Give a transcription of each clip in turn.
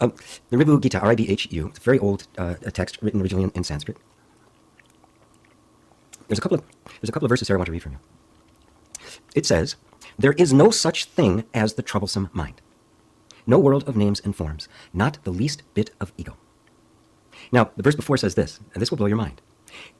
The Ribhu Gita, R-I-B-H-U, it's a very old text written originally in Sanskrit. There's a couple of verses here I want to read from you. It says, "There is no such thing as the troublesome mind. No world of names and forms, not the least bit of ego." Now, the verse before says this, and this will blow your mind.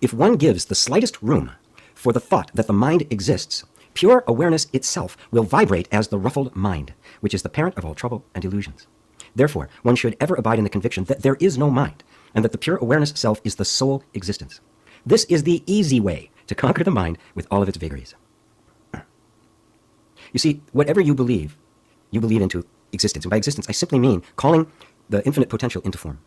If one gives the slightest room for the thought that the mind exists, pure awareness itself will vibrate as the ruffled mind, which is the parent of all trouble and illusions. Therefore, one should ever abide in the conviction that there is no mind, and that the pure awareness self is the sole existence. This is the easy way to conquer the mind with all of its vagaries. You see, whatever you believe into existence. And by existence, I simply mean calling the infinite potential into form.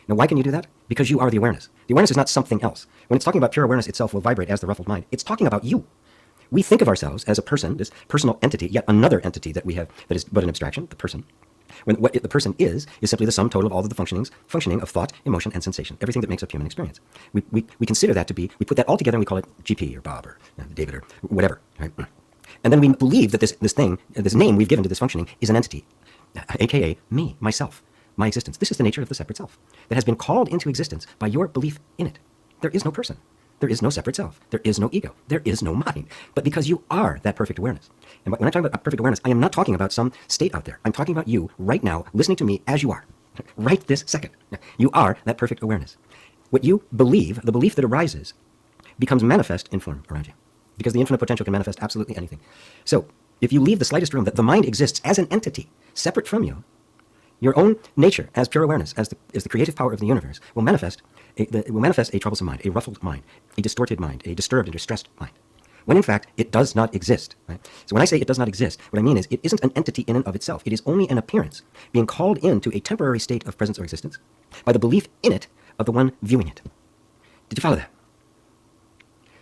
Now, why can you do that? Because you are the awareness. The awareness is not something else. When it's talking about pure awareness itself will vibrate as the ruffled mind, it's talking about you. We think of ourselves as a person, this personal entity, yet another entity that we have that is but an abstraction, the person. When what the person is simply the sum total of all of the functioning of thought, emotion, and sensation, everything that makes up human experience. We consider that to be, we put that all together and we call it GP or Bob or David or whatever, right? And then we believe that this name we've given to this functioning is an entity, aka me, myself, my existence. This is the nature of the separate self that has been called into existence by your belief in it. There is no person. There is no separate self. There is no ego. There is no mind. But because you are that perfect awareness. And when I talk about perfect awareness, I am not talking about some state out there. I'm talking about you right now, listening to me as you are. Right this second. You are that perfect awareness. What you believe, the belief that arises, becomes manifest in form around you. Because the infinite potential can manifest absolutely anything. So, if you leave the slightest room that the mind exists as an entity, separate from you, your own nature as pure awareness, as the creative power of the universe, will manifest a troublesome mind, a ruffled mind, a distorted mind, a disturbed and distressed mind. When in fact, it does not exist. Right? So when I say it does not exist, what I mean is it isn't an entity in and of itself. It is only an appearance, being called into a temporary state of presence or existence by the belief in it of the one viewing it. Did you follow that?